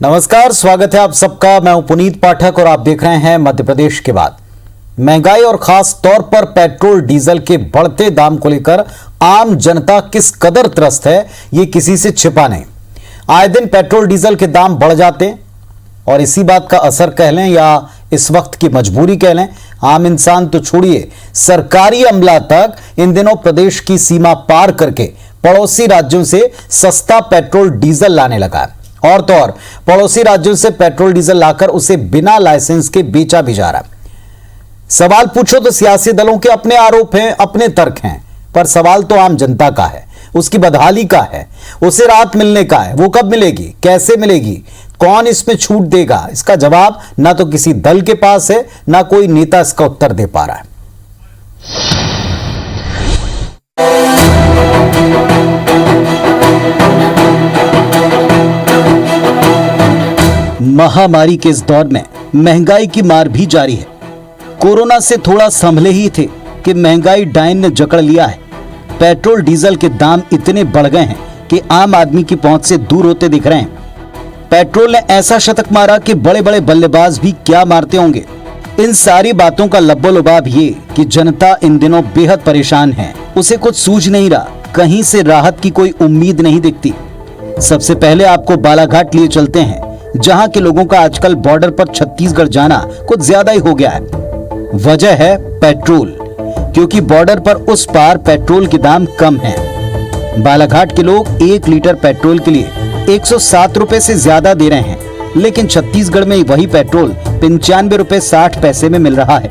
नमस्कार, स्वागत है आप सबका। मैं हूं पुनीत पाठक और आप देख रहे हैं मध्य प्रदेश के बाद। महंगाई और खास तौर पर पेट्रोल डीजल के बढ़ते दाम को लेकर आम जनता किस कदर त्रस्त है, ये किसी से छिपा नहीं। आए दिन पेट्रोल डीजल के दाम बढ़ जाते हैं और इसी बात का असर कह लें या इस वक्त की मजबूरी कह लें, आम इंसान तो छोड़िए, सरकारी अमला तक इन दिनों प्रदेश की सीमा पार करके पड़ोसी राज्यों से सस्ता पेट्रोल डीजल लाने लगा है। और तो और पड़ोसी राज्यों से पेट्रोल डीजल लाकर उसे बिना लाइसेंस के बेचा भी जा रहा है। सवाल पूछो तो सियासी दलों के अपने आरोप हैं, अपने तर्क हैं, पर सवाल तो आम जनता का है, उसकी बदहाली का है, उसे राहत मिलने का है। वो कब मिलेगी, कैसे मिलेगी, कौन इसमें छूट देगा, इसका जवाब ना तो किसी दल के पास है, ना कोई नेता इसका उत्तर दे पा रहा है। महामारी के इस दौर में महंगाई की मार भी जारी है। कोरोना से थोड़ा संभले ही थे कि महंगाई डायन ने जकड़ लिया है। पेट्रोल डीजल के दाम इतने बढ़ गए हैं कि आम आदमी की पहुंच से दूर होते दिख रहे हैं। पेट्रोल ने ऐसा शतक मारा कि बड़े बड़े बल्लेबाज भी क्या मारते होंगे। इन सारी बातों का लब्बो-लुबाब ये कि जनता इन दिनों बेहद परेशान है। उसे कुछ सूझ नहीं रहा, कहीं से राहत की कोई उम्मीद नहीं दिखती। सबसे पहले आपको बालाघाट लिए चलते हैं, जहां के लोगों का आजकल बॉर्डर पर छत्तीसगढ़ जाना कुछ ज्यादा ही हो गया है। वजह है पेट्रोल, क्योंकि बॉर्डर पर उस पार पेट्रोल के दाम कम हैं। बालाघाट के लोग 1 लीटर पेट्रोल के लिए 107 रुपए से ज्यादा दे रहे हैं, लेकिन छत्तीसगढ़ में वही पेट्रोल 95 रुपए 60 पैसे में मिल रहा है,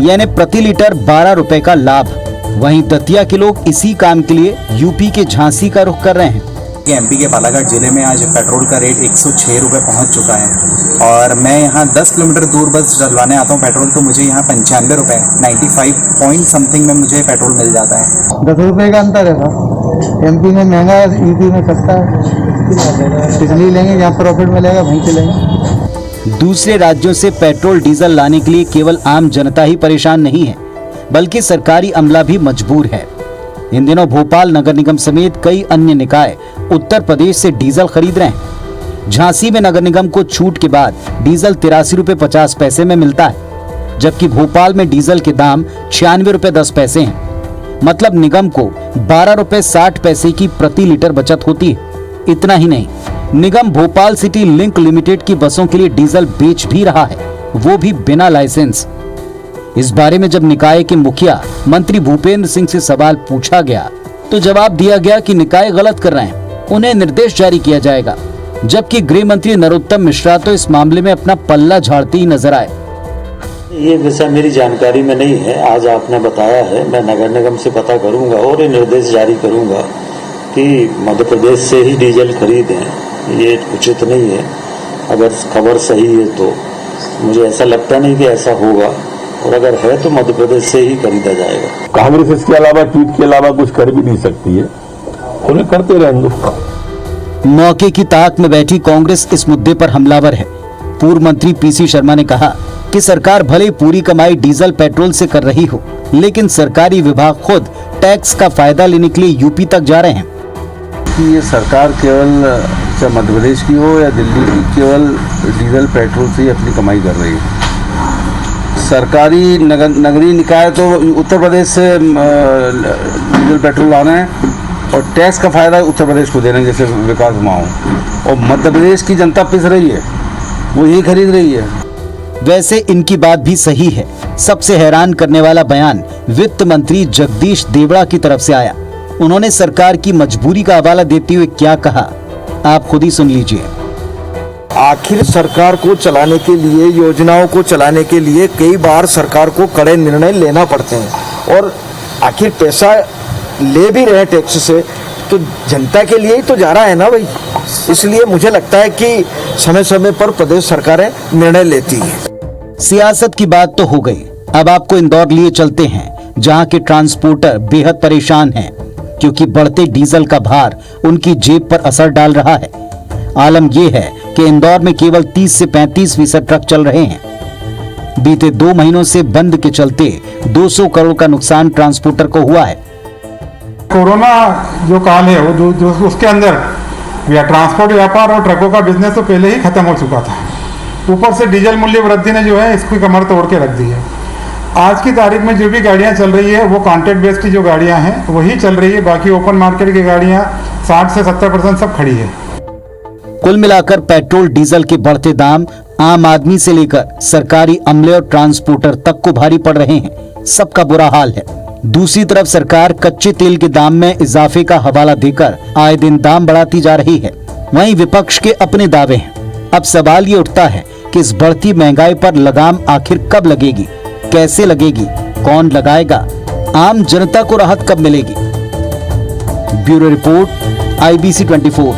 यानी प्रति लीटर 12 रुपए का लाभ। वहीं दतिया के लोग इसी काम के लिए यूपी के झांसी का रुख कर रहे हैं। एमपी के बालाघाट जिले में आज पेट्रोल का रेट 106 रुपये पहुँच चुका है और मैं यहाँ 10 किलोमीटर दूर बस डलवाने आता हूँ पेट्रोल, तो मुझे यहाँ 95 रुपये 95 पॉइंट समथिंग में मुझे पेट्रोल मिल जाता है। 10 रुपये का अंतर है सर। एमपी में महंगा है, यूपी में सस्ता है, इसलिए लेंगे जहाँ प्रॉफिट मिलेगा वहीं से लेंगे। दूसरे राज्यों से पेट्रोल डीजल लाने के लिए केवल आम जनता ही परेशान नहीं है, बल्कि सरकारी अमला भी मजबूर है। इन दिनों भोपाल नगर निगम समेत कई अन्य निकाय उत्तर प्रदेश से डीजल खरीद रहे हैं। झांसी में नगर निगम को छूट के बाद डीजल 83 रुपए 50 पैसे में मिलता है, जबकि भोपाल में डीजल के दाम 96 रुपए 10 पैसे हैं। मतलब निगम को 12 रुपए 60 पैसे की प्रति लीटर बचत होती है। इतना ही नहीं, निगम भोपाल सिटी लिंक लिमिटेड की बसों के लिए डीजल बेच भी रहा है, वो भी बिना लाइसेंस। इस बारे में जब निकाय के मुखिया मंत्री भूपेंद्र सिंह से सवाल पूछा गया तो जवाब दिया गया कि निकाय गलत कर रहे हैं, उन्हें निर्देश जारी किया जाएगा। जबकि गृह मंत्री नरोत्तम मिश्रा तो इस मामले में अपना पल्ला झाड़ते ही नजर आए। ये विषय मेरी जानकारी में नहीं है, आज आपने बताया है, मैं नगर निगम से पता करूंगा और ये निर्देश जारी करूंगा कि मध्य प्रदेश से ही डीजल खरीदें। ये उचित नहीं है। अगर खबर सही है तो मुझे ऐसा लगता नहीं कि ऐसा होगा, और अगर है तो मध्य प्रदेश से ही खरीदा जाएगा। कांग्रेस इसके अलावा ट्वीट के अलावा कुछ कर भी नहीं सकती है, उन्हें करते रहेंगे। मौके की ताक में बैठी कांग्रेस इस मुद्दे पर हमलावर है। पूर्व मंत्री पीसी शर्मा ने कहा कि सरकार भले पूरी कमाई डीजल पेट्रोल से कर रही हो, लेकिन सरकारी विभाग खुद टैक्स का फायदा लेने के लिए यूपी तक जा रहे हैं। कि ये सरकार केवल चाहे मध्य प्रदेश की हो या दिल्ली की, केवल डीजल पेट्रोल से ही अपनी कमाई कर रही है। सरकारी नगरीय निकाय तो उत्तर प्रदेश से डीजल पेट्रोल लाना है और टैक्स का फायदा उत्तर प्रदेश को देना, जैसे विकास माओ, और मध्य प्रदेश की जनता पिस रही है, वो यही खरीद रही है। वैसे इनकी बात भी सही है। सबसे हैरान करने वाला बयान वित्त मंत्री जगदीश देवड़ा की तरफ से आया। उन्होंने सरकार की मजबूरी का हवाला देते हुए क्या कहा, आप खुद ही सुन लीजिए। आखिर सरकार को चलाने के लिए, योजनाओं को चलाने के लिए कई बार सरकार को कड़े निर्णय लेना पड़ते हैं, और आखिर पैसा ले भी रहे टैक्स से तो जनता के लिए ही तो जा रहा है ना भाई। इसलिए मुझे लगता है कि समय समय पर प्रदेश सरकारें निर्णय लेती हैं। सियासत की बात तो हो गई, अब आपको इंदौर लिए चलते हैं, जहां के ट्रांसपोर्टर बेहद परेशान हैं, क्योंकि बढ़ते डीजल का भार उनकी जेब पर असर डाल रहा है। आलम यह है कि इंदौर में केवल 30 से 35% ट्रक चल रहे हैं। बीते 2 महीनों से बंद के चलते 200 करोड़ का नुकसान ट्रांसपोर्टर को हुआ है। कोरोना जो काल है वो जो उसके अंदर या ट्रांसपोर्ट व्यापार और ट्रकों का बिजनेस तो पहले ही खत्म हो चुका था। ऊपर से डीजल मूल्य वृद्धि ने जो है इसकी कमर तोड़ के रख दी है। आज की तारीख में जो भी गाड़ियां चल रही है वो कॉन्ट्रैक्ट बेस्ड की जो गाड़ियां हैं वही चल रही है, बाकी ओपन मार्केट की गाड़ियां 60 से 70% सब खड़ी है। कुल मिलाकर पेट्रोल डीजल के बढ़ते दाम आम आदमी से लेकर सरकारी अमले और ट्रांसपोर्टर तक को भारी पड़ रहे हैं। सबका बुरा हाल है। दूसरी तरफ सरकार कच्चे तेल के दाम में इजाफे का हवाला देकर आए दिन दाम बढ़ाती जा रही है। वहीं विपक्ष के अपने दावे हैं। अब सवाल ये उठता है कि इस बढ़ती महंगाई पर लगाम आखिर कब लगेगी, कैसे लगेगी, कौन लगाएगा, आम जनता को राहत कब मिलेगी। Bureau report, IBC 24।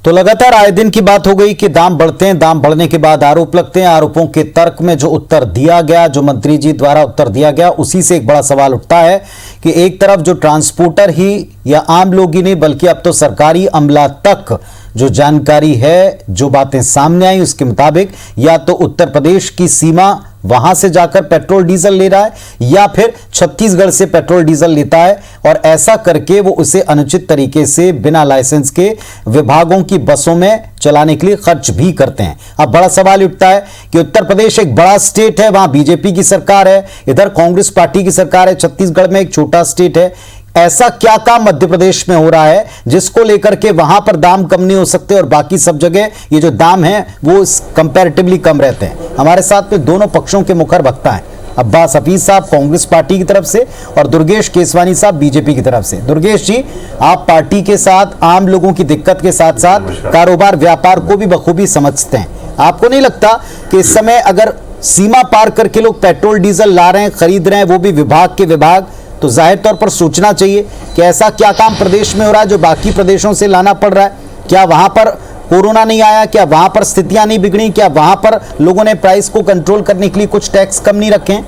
तो लगातार आए दिन की बात हो गई कि दाम बढ़ते हैं, दाम बढ़ने के बाद आरोप लगते हैं। आरोपों के तर्क में जो उत्तर दिया गया, जो मंत्री जी द्वारा उत्तर दिया गया, उसी से एक बड़ा सवाल उठता है कि एक तरफ जो ट्रांसपोर्टर ही या आम लोग ही नहीं बल्कि अब तो सरकारी अमला तक जो जानकारी है, जो बातें सामने आई उसके मुताबिक या तो उत्तर प्रदेश की सीमा वहां से जाकर पेट्रोल डीजल ले रहा है या फिर छत्तीसगढ़ से पेट्रोल डीजल लेता है और ऐसा करके वो उसे अनुचित तरीके से बिना लाइसेंस के विभागों की बसों में चलाने के लिए खर्च भी करते हैं। अब बड़ा सवाल उठता है कि उत्तर प्रदेश एक बड़ा स्टेट है, वहां बीजेपी की सरकार है, इधर कांग्रेस पार्टी की सरकार है, छत्तीसगढ़ में एक छोटा स्टेट है। ऐसा क्या काम मध्य प्रदेश में हो रहा है जिसको लेकर के वहां पर दाम कम नहीं हो सकते और बाकी सब जगह ये जो दाम है वो कंपैरेटिवली कम रहते हैं। हमारे साथ में दोनों पक्षों के मुखर वक्ता हैं, अब्बास हफीज साहब कांग्रेस पार्टी की तरफ से और दुर्गेश केसवानी साहब बीजेपी की तरफ से। दुर्गेश जी, आप पार्टी के साथ आम लोगों की दिक्कत के साथ साथ कारोबार व्यापार को भी बखूबी समझते हैं। आपको नहीं लगता कि इस समय अगर सीमा पार करके लोग पेट्रोल डीजल ला रहे हैं, खरीद रहे हैं, वो भी विभाग के विभाग, तो जाहिर तौर पर सोचना चाहिए कि ऐसा क्या काम प्रदेश में हो रहा है जो बाकी प्रदेशों से लाना पड़ रहा है? क्या वहां पर कोरोना नहीं आया? क्या वहां पर स्थितियां नहीं बिगड़ी? क्या वहां पर लोगों ने प्राइस को कंट्रोल करने के लिए कुछ टैक्स कम नहीं रखे?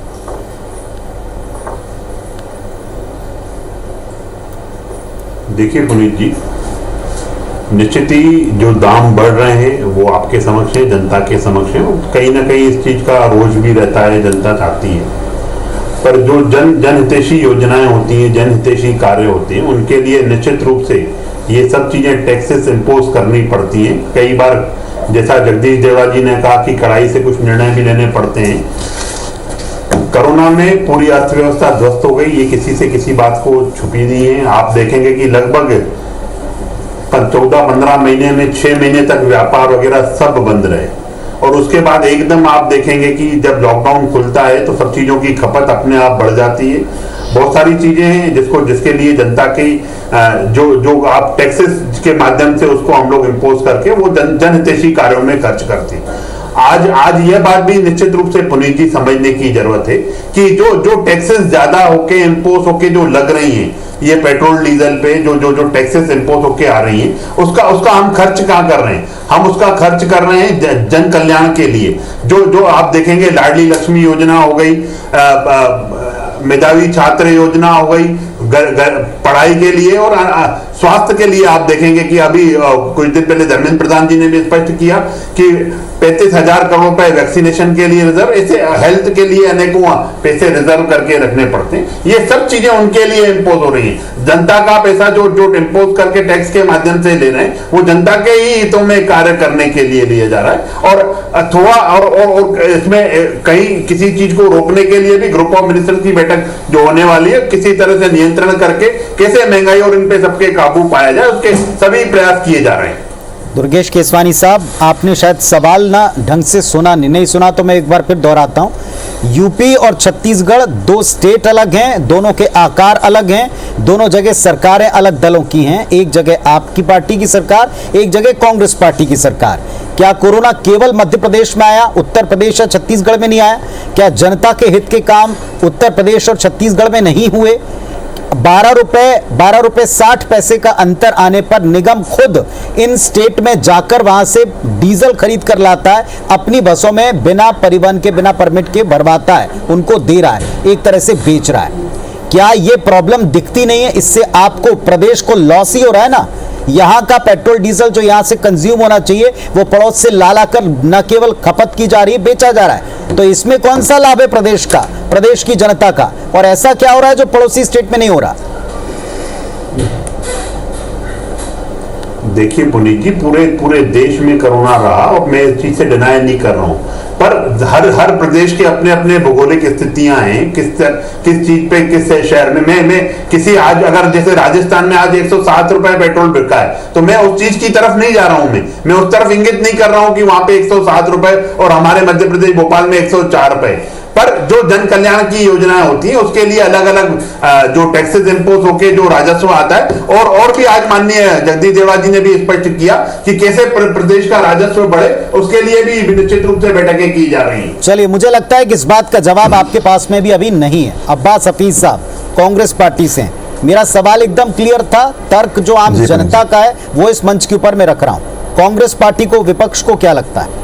देखिए पुनीत जी, निश्चित ही जो दाम बढ़ रहे हैं वो आपके समक्ष है, जनता के समक्ष है। कहीं ना कहीं इस चीज का रोष भी रहता है, जनता चाहती है, पर जो जनहितैषी योजनाएं होती हैं, जनहितैषी कार्य होते हैं, उनके लिए निश्चित रूप से ये सब चीजें टैक्सेस इंपोज करनी पड़ती हैं। कई बार जैसा जगदीश देवड़ा जी ने कहा कि कड़ाई से कुछ निर्णय भी लेने पड़ते हैं। कोरोना में पूरी अर्थव्यवस्था ध्वस्त हो गई, ये किसी से किसी बात को छुपी नहीं है। आप देखेंगे कि लगभग 14-15 महीने में 6 महीने तक व्यापार वगैरह सब बंद रहे और उसके बाद एकदम आप देखेंगे कि जब लॉकडाउन खुलता है तो सब चीज़ों की खपत अपने आप बढ़ जाती है। बहुत सारी चीज़ें हैं जिसके लिए जनता की जो आप टैक्सेस के माध्यम से उसको हम लोग इम्पोज करके वो जनहितैषी कार्यों में खर्च करते हैं। आज यह बात भी निश्चित रूप से पुनीत जी समझने की जरूरत है कि जो टैक्सेस ज्यादा होके इम्पोज होके जो लग रही हैं, ये पेट्रोल डीजल पे जो टैक्सेस इम्पोज होके आ रही हैं, उसका हम खर्च कहाँ कर रहे हैं? हम उसका खर्च कर रहे हैं जन कल्याण के लिए। जो आप देखेंगे लाडली लक्ष्मी योजना हो गई, मेधावी छात्र योजना हो गई, पढ़ाई के लिए और स्वास्थ्य के लिए। आप देखेंगे कि अभी कुछ दिन पहले धर्मेंद्र प्रधान जी ने भी स्पष्ट किया कि 35,000 करोड़ रुपए वैक्सीनेशन के लिए रिजर्व, ऐसे हेल्थ के लिए अनेकों पैसे रिजर्व करके रखने पड़ते हैं। ये सब चीजें उनके लिए इम्पोज हो रही हैं। जनता का पैसा जो इम्पोज करके टैक्स के माध्यम से ले रहे हैं वो जनता के ही हितों में कार्य करने के लिए लिया जा रहा है। और थोड़ा और इसमें कहीं किसी चीज को रोकने के लिए भी ग्रुप ऑफ मिनिस्टर्स की बैठक जो होने वाली है, किसी तरह से नियंत्रण करके कैसे महंगाई और इन पे सबके काबू पाया जाए, उसके सभी प्रयास किए जा रहे हैं। दुर्गेश केसवानी साहब, आपने शायद सवाल ना ढंग से सुना, नहीं सुना तो मैं एक बार फिर दोहराता हूं। यूपी और छत्तीसगढ़ दो स्टेट अलग हैं, दोनों के आकार अलग हैं, दोनों जगह सरकारें अलग दलों की हैं। एक जगह आपकी पार्टी की सरकार, एक जगह कांग्रेस पार्टी की सरकार। क्या कोरोना केवल मध्य प्रदेश में आया, उत्तर प्रदेश और छत्तीसगढ़ में नहीं आया? क्या जनता के हित के काम उत्तर प्रदेश और छत्तीसगढ़ में नहीं हुए? 12 रुपए 60 पैसे का अंतर आने पर निगम खुद इन स्टेट में जाकर वहां से डीजल खरीद कर लाता है, अपनी बसों में बिना परिवहन के, बिना परमिट के भरवाता है, उनको दे रहा है, एक तरह से बेच रहा है। क्या ये प्रॉब्लम दिखती नहीं है? इससे आपको प्रदेश को लॉस ही हो रहा है ना। यहाँ का पेट्रोल डीजल जो यहाँ से कंज्यूम होना चाहिए वो पड़ोस से ला कर न केवल खपत की जा रही है, बेचा जा रहा है। तो इसमें कौन सा लाभ है प्रदेश का, प्रदेश की जनता का? और ऐसा क्या हो रहा है जो पड़ोसी स्टेट में नहीं हो रहा? देखिए पुनीत जी, पूरे देश में कोरोना रहा और मैं इस चीज से डिनाई नहीं कर रहा हूं, पर हर प्रदेश के अपने अपने भौगोलिक स्थितियां हैं, किस चीज पे किस शहर में मैं किसी आज अगर जैसे राजस्थान में आज 107 रुपए पेट्रोल बिका है तो मैं उस चीज की तरफ नहीं जा रहा हूं, मैं उस तरफ इंगित नहीं कर रहा हूं कि वहां पे 107 रुपए और हमारे मध्य प्रदेश भोपाल में 104 रुपए। पर जो जन कल्याण की योजनाएं होती हैं उसके लिए अलग अलग जो टैक्सेस इंपोज होके जो राजस्व आता है और भी आज माननीय जगदीश देवड़ा जी ने भी स्पष्ट किया कि कैसे प्रदेश का राजस्व बढ़े, उसके लिए भी निश्चित रूप से बैठकें की जा रही हैं। चलिए, मुझे लगता है कि इस बात का जवाब आपके पास में भी अभी नहीं है। अब्बास हफीज साहब कांग्रेस पार्टी से हैं। मेरा सवाल एकदम क्लियर था, तर्क जो आम जनता का है वो इस मंच के ऊपर मैं रख रहा हूं। कांग्रेस पार्टी को, विपक्ष को क्या लगता है?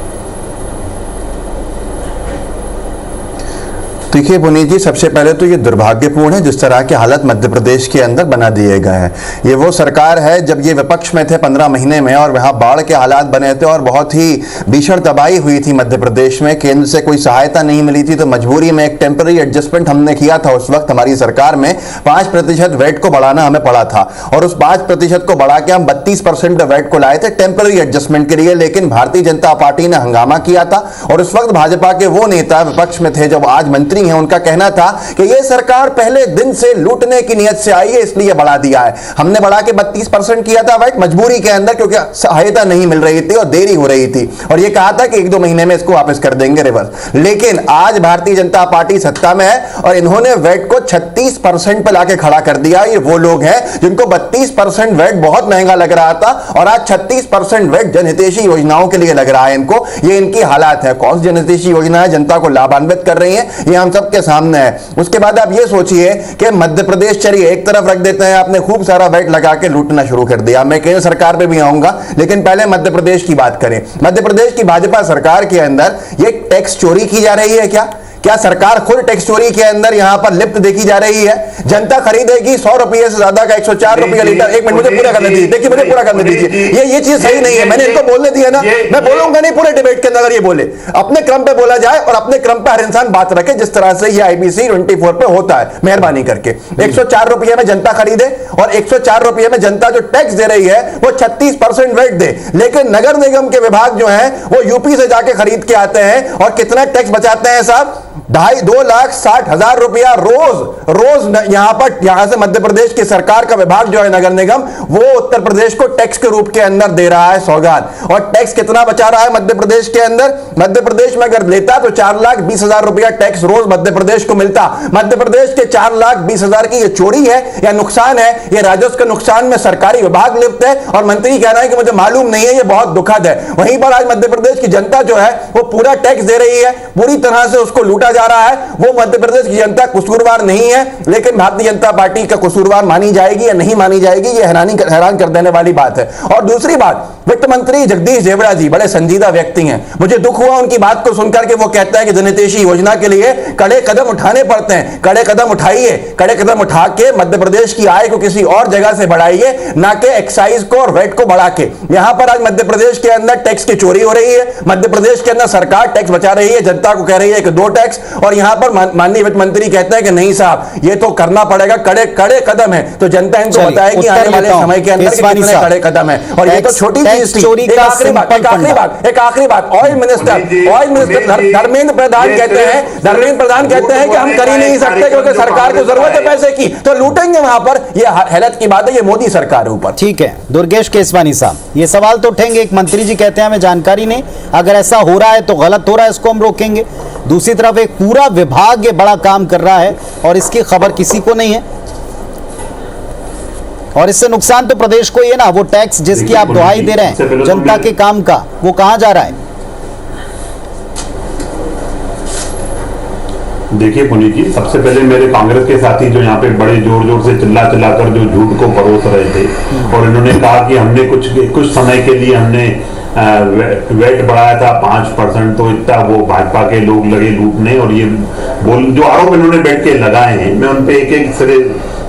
देखिए पुनीत जी, सबसे पहले तो ये दुर्भाग्यपूर्ण है जिस तरह के हालत मध्य प्रदेश के अंदर बना दिए गए हैं। ये वो सरकार है जब ये विपक्ष में थे 15 महीने में और वहाँ बाढ़ के हालात बने थे और बहुत ही भीषण तबाही हुई थी मध्य प्रदेश में, केंद्र से कोई सहायता नहीं मिली थी, तो मजबूरी में एक टेम्पररी एडजस्टमेंट हमने किया था। उस वक्त हमारी सरकार में 5% वैट को बढ़ाना हमें पड़ा था और उस 5% को बढ़ा के हम 32% वैट को लाए थे टेम्पररी एडजस्टमेंट के लिए। लेकिन भारतीय जनता पार्टी ने हंगामा किया था और उस वक्त भाजपा के वो नेता विपक्ष में थे जब आज मंत्री हैं, उनका कहना था कि यह सरकार पहले दिन से लूटने की नियत से आई है इसलिए बढ़ा दिया है। हमने बढ़ा के 32% किया था वैट मजबूरी के अंदर, क्योंकि सहायता नहीं मिल रही थी और देरी हो रही थी, और यह कहा था कि 1-2 महीने में इसको वापस कर देंगे रिवर्स। लेकिन आज भारतीय जनता पार्टी सत्ता में है और इन्होंने वैट को 36% पर लाके खड़ा कर दिया। ये वो लोग हैं जिनको 32% वैट बहुत महंगा लग रहा था और आज 36% वैट जनहितैषी योजनाओं के लिए लग रहा है इनको। ये इनकी हालात है। कौन सी जनहितैषी योजना है जनता को लाभान्वित कर रही है, ये हम सबके सामने है। उसके बाद आप ये सोचिए कि मध्य प्रदेश, चलिए एक तरफ रख देते हैं, आपने खूब सारा वैट लगा के लूटना शुरू कर दिया। मैं केंद्र सरकार पे भी आऊंगा, लेकिन पहले मध्य प्रदेश की बात करें। मध्य प्रदेश की भाजपा सरकार के अंदर ये टैक्स चोरी की जा रही है क्या सरकार खुद टैक्स चोरी के अंदर यहां पर लिप्त देखी जा रही है? जनता खरीदेगी 100 रुपये से ज्यादा का 104 रुपये लीटर। एक मिनट मुझे पूरा करने दीजिए, देखिए मुझे पूरा करने दीजिए। ये चीज सही नहीं है, मैंने इनको बोलने दिया ना, मैं बोलूंगा नहीं पूरे डिबेट के अंदर। अगर ये बोले अपने क्रम पे बोला जाए और अपने क्रम पे हर इंसान बात रखे जिस तरह से ये IBC 24 पे होता है, मेहरबानी करके 104 रुपये में जनता खरीदे और 104 रुपये में जनता जो टैक्स दे रही है वो 36% वैट दे। लेकिन नगर निगम के विभाग जो है वो यूपी से जाके खरीद के आते हैं और कितना टैक्स बचाते हैं साहब? 2,60,000 रुपया रोज यहां से मध्य प्रदेश की सरकार का विभाग जो है नगर निगम, वो उत्तर प्रदेश को टैक्स के रूप के अंदर दे रहा है सौगात। और टैक्स कितना बचा रहा है मध्य प्रदेश के अंदर? मध्य प्रदेश में अगर लेता तो 4,20,000 रुपया टैक्स रोज मध्य प्रदेश को मिलता। मध्य प्रदेश के 4,20,000 की ये चोरी है या नुकसान है? ये राजस्व के नुकसान में सरकारी विभाग लिप्त है और मंत्री कह रहा है कि मुझे मालूम नहीं है। ये बहुत दुखद है। वहीं पर आज मध्य प्रदेश की जनता जो है वो पूरा टैक्स दे रही है, पूरी तरह से उसको लूटा जा रहा है। वो मध्य प्रदेश की जनता कसूरवार नहीं है, लेकिन भारतीय जनता पार्टी का कसूरवार मानी जाएगी या नहीं मानी जाएगी, ये हैरान कर देने वाली बात है। और दूसरी बात, वित्त मंत्री जगदीश देवड़ा जी बड़े संजीदा व्यक्ति हैं। मुझे दुख हुआ उनकी बात को सुनकर के वो कहता है कि जनहितैषी योजना के लिए कड़े कदम उठाने पड़ते हैं। कड़े कदम उठाइए, कड़े कदम उठा के मध्य प्रदेश की आय को किसी और जगह से बढ़ाइए, ना कि एक्साइज को और वैट को बढ़ा के। यहां पर आज मध्य प्रदेश के अंदर टैक्स की चोरी हो रही है। मध्य प्रदेश के अंदर सरकार टैक्स बचा रही है, जनता को कह रही है कि 2 टैक्स, और यहां पर माननीय वित्त मंत्री कहते हैं कि नहीं साहब ये तो करना पड़ेगा, कड़े कदम है। तो जनता इनको बताएगी आने वाले समय के अंदर कितने कड़े कदम है। और ये तो छोटी चीज थी। एक आखिरी बात, ऑयल मिनिस्टर धर्मेंद्र प्रधान कहते हैं कि हम कर ही नहीं सकते क्योंकि सरकार को जरूरत है पैसे की, तो लूटेंगे वहां पर। ये हालत की बात है, ये मोदी सरकार है ऊपर। ठीक है, दुर्गेश केसवानी साहब, ये सवाल तो उठेंगे। एक मंत्री जी कहते हैं हमें जानकारी नहीं, अगर ऐसा हो रहा है तो गलत हो रहा है, इसको हम रोकेंगे। दूसरी तरफ एक पूरा विभाग ये बड़ा काम कर रहा है और इसकी खबर किसी को नहीं है, और इससे नुकसान तो प्रदेश को ही है ना। वो टैक्स जिसकी आप दुहाई दे रहे हैं जनता के काम का, वो कहां जा रहा है? देखिए पुनीत जी, सबसे पहले मेरे कांग्रेस के साथी जो यहाँ पे बड़े जोर से चिल्ला कर जो झूठ को परोस रहे थे और इन्होंने कहा कि हमने कुछ समय के लिए हमने वेट बढ़ाया था 5%, तो इतना वो भाजपा के लोग लगे लूटने, और ये जो आरोप इन्होंने बैठ के लगाए हैं, मैं उन पे एक सिरे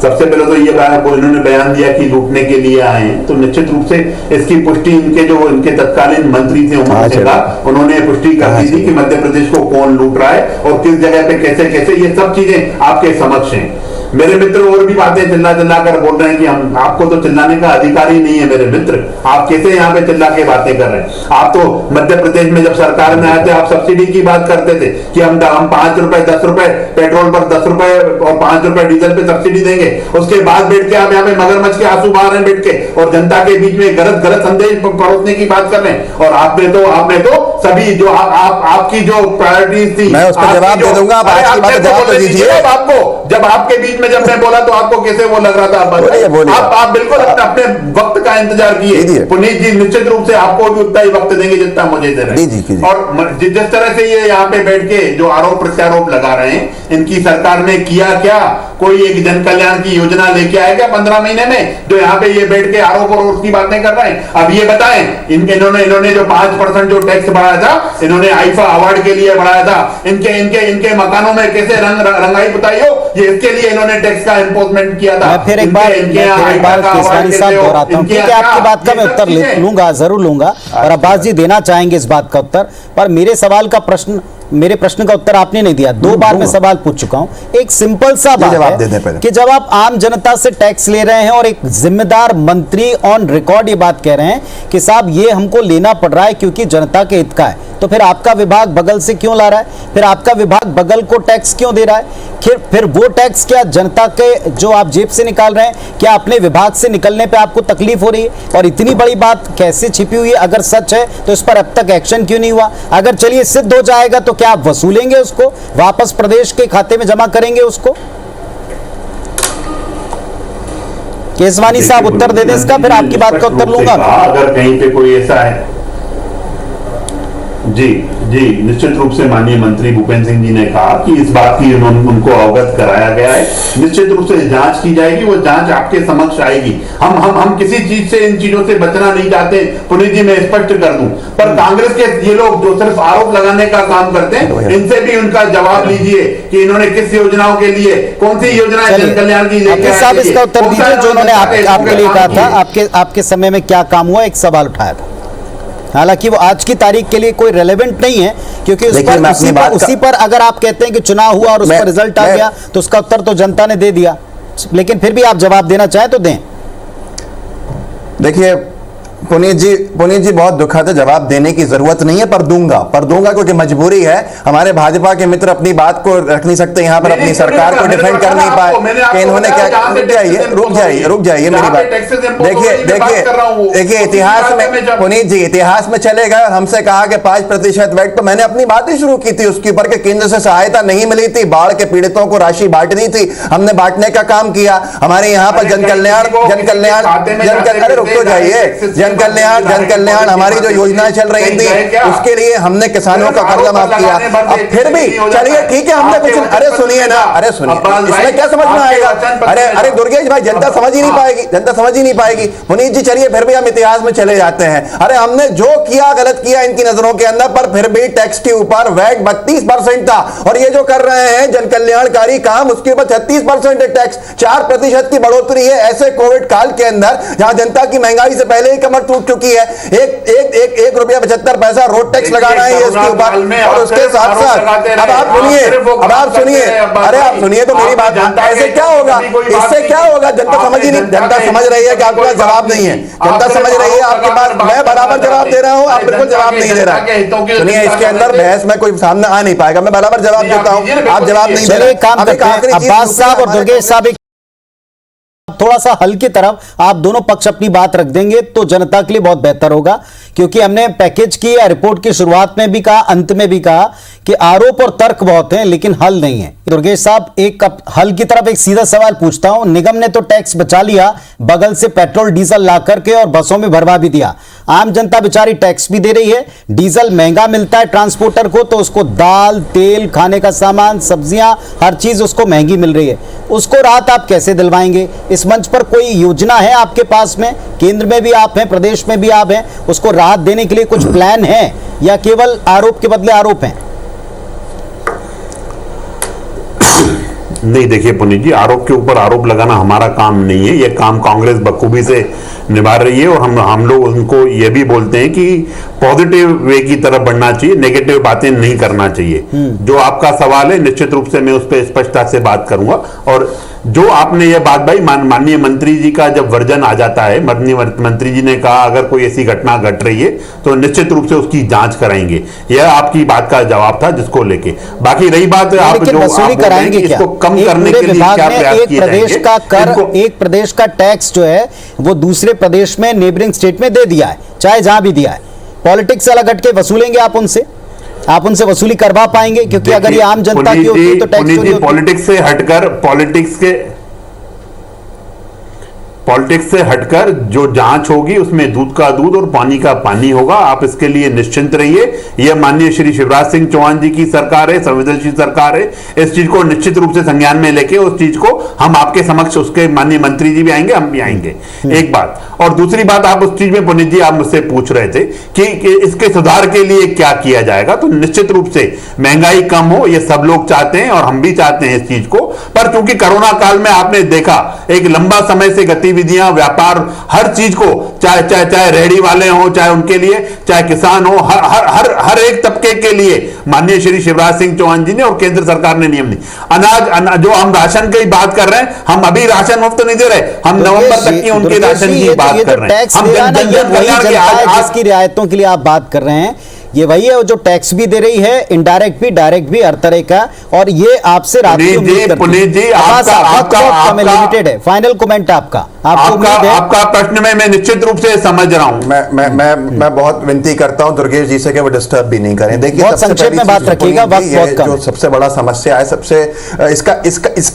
सबसे पहले तो ये इन्होंने बयान दिया कि लूटने के लिए आए हैं, तो निश्चित रूप से इसकी पुष्टि इनके तत्कालीन मंत्री थे उमर सिंह का, उन्होंने पुष्टि कर दी थी कि मध्य प्रदेश को कौन लूट रहा है और किस जगह पे कैसे, ये सब चीजें आपके समक्ष हैं। मेरे मित्र और भी बातें चिल्ला चिल्ला कर बोल रहे हैं कि हम, आपको तो चिल्लाने का अधिकार ही नहीं है मेरे मित्र। आप कैसे यहाँ पे चिल्ला के बातें कर रहे हैं? आप तो मध्य प्रदेश में जब सरकार में आए थे आप सब्सिडी की बात करते थे कि हम 5 रुपए 10 रुपए पेट्रोल पर 10 रुपए और 5 रुपए डीजल पे सब्सिडी देंगे। उसके बाद बैठ के आप यहाँ पे मगरमच्छ के आंसू बहा रहे हैं बैठ के, और जनता के बीच में गलत गलत संदेश परोसने की बात कर रहे हैं। और आपने तो सभी जो आपकी जो प्रायोरिटीज थी, मैं उस पर जवाब दे दूंगा, आप आज की बात का जवाब तो दीजिए। आपको जब आपके बीच में जब मैं बोला तो आपको कैसे वो लग रहा था? आप बिल्कुल अपने वक्त का इंतजार किए। पुनीत जी निश्चित रूप से आपको भी उतना ही वक्त देंगे जितना मुझे दे रहे हैं। और जिस तरह से ये यहाँ पे बैठ के जो आरोप प्रत्यारोप लगा रहे हैं, इनकी सरकार ने किया क्या? कोई एक जन कल्याण की योजना लेके आएगा 15 महीने में, जो यहाँ पे ये बैठ के आरोप और उसकी बातें कर रहे हैं? अब ये बताएं, इन्होंने जो 5% जो टैक्स बढ़ाया था, इन्होंने आईफा अवार्ड के लिए बढ़ाया था, इनके मकानों में कैसे रंगाई पुताई हो, ये इसके लिए इन्होंने टैक्स का एनफोर्समेंट किया था। मैं फिर एक बार केसवानी साहब दोहराता हूँ, क्योंकि आपकी बात का मैं उत्तर लूंगा, जरूर लूंगा, और अब्बास जी देना चाहेंगे इस बात का उत्तर, पर मेरे प्रश्न का उत्तर आपने नहीं दिया। 2 बार मैं सवाल पूछ चुका हूं। एक सिंपल सा बात है कि जब आप आम जनता से टैक्स ले रहे हैं और एक जिम्मेदार मंत्री ऑन रिकॉर्ड ये बात कह रहे हैं कि साहब ये हमको लेना पड़ रहा है क्योंकि जनता के हित का है, तो फिर आपका विभाग बगल से क्यों ला रहा है? फिर आपका विभाग बगल को टैक्स क्यों दे रहा है? फिर वो टैक्स क्या जनता के जो आप जेब से निकाल रहे हैं, क्या अपने विभाग से निकलने पे आपको तकलीफ हो रही है? और इतनी बड़ी बात कैसे छिपी हुई है? अगर सच है तो इस पर अब तक एक्शन क्यों नहीं हुआ? अगर चलिए सिद्ध हो जाएगा तो क्या आप वसूलेंगे उसको, वापस प्रदेश के खाते में जमा करेंगे उसको? केसवानी साहब उत्तर दे दें इसका, फिर आपकी बात का उत्तर लूंगा। अगर कहीं पे कोई ऐसा है, जी निश्चित रूप से माननीय मंत्री भूपेंद्र सिंह जी ने कहा कि इस बात की उनको अवगत कराया गया है, निश्चित रूप से जांच की जाएगी, वो जांच आपके समक्ष आएगी। हम किसी चीज से, इन चीजों से बचना नहीं चाहते, पुनीत जी मैं स्पष्ट कर दूं, पर कांग्रेस के ये लोग जो सिर्फ आरोप लगाने का काम करते हैं, इनसे भी उनका जवाब लीजिए कि इन्होंने किस योजनाओं के लिए, कौन सी योजनाएं जन कल्याण की साहब इसका उत्तर दीजिए जो उन्होंने आपके लिए कहा था, आपके समय में क्या काम हुआ? एक सवाल उठाया था, हालांकि वो आज की तारीख के लिए कोई रेलेवेंट नहीं है, क्योंकि उसी पर अगर आप कहते हैं कि चुनाव हुआ और उस पर रिजल्ट आ गया तो उसका उत्तर तो जनता ने दे दिया, लेकिन फिर भी आप जवाब देना चाहें तो दें। देखिए पुनीत जी बहुत दुखद है, जवाब देने की जरूरत नहीं है, पर दूंगा क्योंकि मजबूरी है। हमारे भाजपा के मित्र अपनी बात को रख नहीं सकते यहाँ पर, अपनी सरकार को डिफेंड कर नहीं पाए कि इन्होंने क्या। रुक जाइए मेरी बात। देखिए इतिहास में पुनीत जी, इतिहास में चले गए और हमसे कहा कि 5% वैट, तो मैंने अपनी बात ही शुरू की थी उसके ऊपर कि केंद्र से सहायता नहीं मिली थी, बाढ़ के पीड़ितों को राशि बांटनी थी, हमने बांटने का काम किया। हमारे यहाँ पर जन कल्याण रुक तो जाइए, जन कल्याण हमारी जो योजनाएं चल रही थी उसके लिए हमने किसानों का कर्जा माफ किया। अब फिर भी चलिए ठीक है, हमने कुछ, अरे सुनिए इसमें क्या समझ में आएगा? अरे दुर्गेश भाई, जनता समझ ही नहीं पाएगी। पुनीत जी चलिए फिर भी हम इतिहास में चले जाते हैं। अरे हमने जो किया गलत किया इनकी नजरों के अंदर, पर फिर भी टैक्स के ऊपर वैट 32% था, और ये जो कर रहे हैं जन कल्याणकारी काम उसके ऊपर 36% टैक्स, 4% की बढ़ोतरी है ऐसे कोविड काल के अंदर जहां जनता की महंगाई से पहले ही कमर टूट चुकी है। एक रुपया 75 पैसा रोड टैक्स लगाना है इसके ऊपर, और उसके साथ साथ अब आप सुनिए, अरे आप सुनिए तो मेरी बात, ऐसे क्या होगा? इससे क्या होगा? जनता समझ रही है कि आपका जवाब नहीं है, जनता समझ रही है आपके पास, मैं बराबर जवाब दे रहा हूं, आप बिल्कुल जवाब नहीं दे रहा। सुनिए इसके अंदर बहस में कोई सामने आ नहीं पाएगा, मैं बराबर जवाब देता हूं, आप जवाब नहीं दे रहे। अब्बास साहब और दुर्गेश साहब थोड़ा सा हल की तरफ आप दोनों पक्ष अपनी बात रख देंगे तो जनता के लिए बहुत बेहतर होगा, क्योंकि हमने पैकेज की या रिपोर्ट की शुरुआत में भी कहा, अंत में भी कहा कि आरोप और तर्क बहुत हैं लेकिन हल नहीं है। दुर्गेश साहब एक हल की तरफ एक सीधा सवाल पूछता हूं, निगम ने तो टैक्स बचा लिया, बगल से पेट्रोल डीजल ला करके और बसों में भरवा भी दिया, आम जनता बेचारी टैक्स भी दे रही है, डीजल महंगा मिलता है ट्रांसपोर्टर को तो उसको दाल तेल खाने का सामान सब्जियां हर चीज उसको महंगी मिल रही है, उसको राहत आप कैसे दिलवाएंगे? इस मंच पर कोई योजना है आपके पास में? केंद्र में भी आप हैं, प्रदेश में भी आप हैं, उसको राहत देने के लिए कुछ प्लान है या केवल आरोप के बदले आरोप हैं? नहीं देखिए पुनीत जी, आरोप के ऊपर आरोप लगाना हमारा काम नहीं है, यह काम कांग्रेस बखूबी से निभा रही है, और हम लोग उनको ये भी बोलते हैं कि पॉजिटिव वे की तरफ बढ़ना चाहिए, नेगेटिव बातें नहीं करना चाहिए। जो आपका सवाल है निश्चित रूप से मैं उस पर स्पष्टता से बात करूंगा, और जो आपने ये बात भाई माननीय मंत्री जी का जब वर्जन आ जाता है, माननीय मंत्री जी ने कहा अगर कोई ऐसी घटना घट रही है तो निश्चित रूप से उसकी जांच कराएंगे, यह आपकी बात का जवाब था जिसको लेके। बाकी रही बात आप जो वसूली कराएंगे, इसको कम करने के लिए क्या प्रयास किए जाएंगे? एक प्रदेश का टैक्स जो है वो दूसरे प्रदेश में, नेबरिंग स्टेट में दे दिया है, चाहे जहां भी दिया है। पॉलिटिक्स से अलग हटके वसूलेंगे आप उनसे वसूली करवा पाएंगे? क्योंकि अगर ये आम जनता की होती तो टैक्स चोरी होती। पॉलिटिक्स से हटकर पॉलिटिक्स से हटकर जो जांच होगी उसमें दूध का दूध और पानी का पानी होगा, आप इसके लिए निश्चिंत रहिए। यह माननीय श्री शिवराज सिंह चौहान जी की सरकार है, संवेदनशील सरकार है। इस चीज को निश्चित रूप से संज्ञान में लेके उस चीज को हम आपके समक्ष, उसके माननीय मंत्री जी भी आएंगे, हम भी आएंगे। एक बात, और दूसरी बात, आप उस चीज में पुनीत जी आप मुझसे पूछ रहे थे कि इसके सुधार के लिए क्या किया जाएगा। तो निश्चित रूप से महंगाई कम हो, ये सब लोग चाहते हैं और हम भी चाहते हैं इस चीज को। पर क्योंकि कोरोना काल में आपने देखा एक लंबा समय से गतिविधियां, व्यापार, हर चीज को, चाहे रेहड़ी वाले हो, चाहे उनके लिए, चाहे किसान हो, हर एक तबके के लिए माननीय श्री शिवराज सिंह चौहान जी ने और केंद्र सरकार ने नियम दिए। अनाज जो हम राशन की बात कर रहे हैं, हम अभी राशन मुफ्त नहीं दे रहे, हम नवंबर तक की उनके राशन की बात कर रहे हैं। हम जिसकी रियायतों के लिए आप बात कर रहे हैं, ये वही है जो टैक्स भी दे रही है, इनडायरेक्ट भी, डायरेक्ट भी, हर तरह का। और ये आपसे पुनीत जी आपका लिमिटेड है। फाइनल कमेंट आपका प्रश्न में मैं निश्चित रूप से समझ रहा हूं। मैं बहुत विनती करता हूं दुर्गेश जी से कि वो डिस्टर्ब भी नहीं करें। देखिए, बहुत संक्षेप में बात रखिएगा, जो सबसे बड़ा समस्या है, सबसे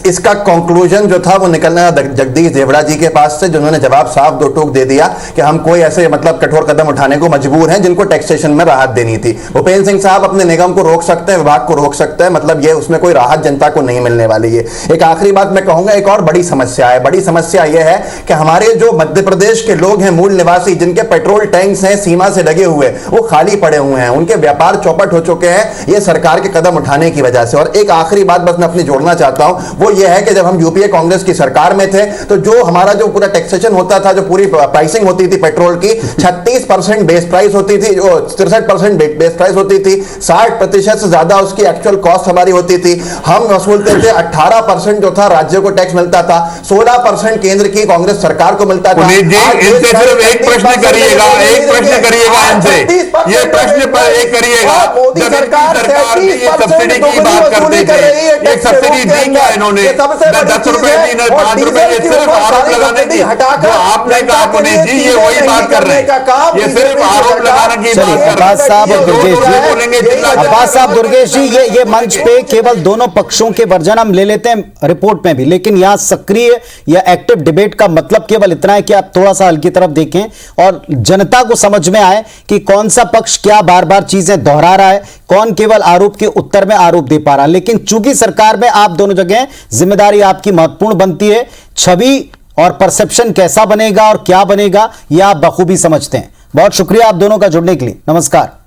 इसका कंक्लूजन जो था वो निकलना जगदीश देवड़ा जी के पास से, जिन्होंने जवाब साफ दो टूक दे दिया कि हम कोई ऐसे मतलब कठोर कदम उठाने को मजबूर हैं जिनको टैक्सेशन में राहत देनी थी। भूपेंद्र सिंह साहब अपने निगम को रोक सकते हैं, विभाग को रोक सकते हैं, मतलब ये उसमें कोई राहत जनता को नहीं मिलने वाली है। एक आखिरी बात मैं कहूंगा, एक और बड़ी समस्या है। बड़ी समस्या यह है कि हमारे जो मध्य प्रदेश के लोग हैं, मूल निवासी, जिनके पेट्रोल टैंक्स हैं सीमा से लगे हुए, वो खाली पड़े हुए हैं, उनके व्यापार चौपट हो चुके हैं ये सरकार के कदम उठाने की वजह से। और एक आखिरी बात बस मैं अपनी जोड़ना चाहता हूं, वो ये है कि जब हम यूपीए कांग्रेस की सरकार में थे तो जो हमारा जो पूरा टैक्सेशन होता था, जो पूरी प्राइसिंग होती थी पेट्रोल की, 36% बेस प्राइस होती थी, 63% बेस प्राइस होती थी, 60% से ज्यादा उसकी एक्चुअल कॉस्ट हमारी होती थी। हम वसूलते थे 18% जो था राज्यों को टैक्स मिलता था, 16% केंद्र की कांग्रेस सरकार को मिलता था। इनसे सिर्फ एक प्रश्न करिएगा, इनसे ये प्रश्न पर एक करिएगा। मोदी सरकार सब्सिडी की बात करते थे, एक सब्सिडी दी क्या इन्होंने? 10 रुपए दी, 5 रुपए, ये सिर्फ आरोप लगाने की। जो आपने कहा पुनीत जी, ये वही बात कर रहे हैं, ये सिर्फ आरोप लगाने की बात कर रहे हैं। अब्बास साहब, दुर्गेश जी, ये मंच पे केवल दोनों पक्षों के वर्जन हम ले लेते हैं रिपोर्ट में भी, लेकिन यहां सक्रिय या एक्टिव डिबेट का मतलब केवल इतना है कि आप थोड़ा सा हल की तरफ देखें और जनता को समझ में आए कि कौन सा पक्ष क्या बार बार चीजें दोहरा रहा है, कौन केवल आरोप के उत्तर में आरोप दे पा रहा है। लेकिन चूंकि सरकार में आप दोनों जगह जिम्मेदारी आपकी महत्वपूर्ण बनती है, छवि और परसेप्शन कैसा बनेगा और क्या बनेगा यह आप बखूबी समझते हैं। बहुत शुक्रिया आप दोनों का जुड़ने के लिए। नमस्कार।